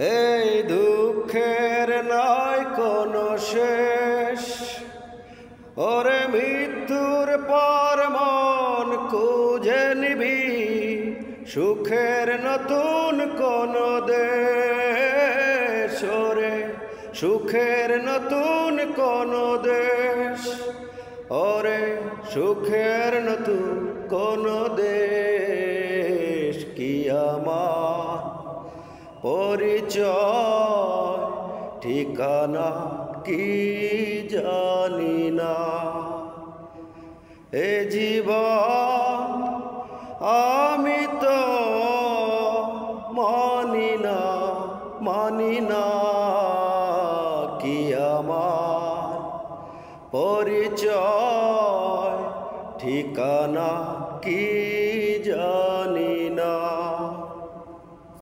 এই দুঃখের নাই কোনো শেষ, ওরে মৃত্যুর পর মন খুঁজে নিবি সুখের নতুন কোন দেশ, ওরে সুখের নতুন কোন দেশ, ওরে সুখের নতুন কোন দেশ। কি আমার পরিচয় ঠিকানা কি জানি না, এ জীবন আমি তো মানি না। কি আমার পরিচয় ঠিকানা কি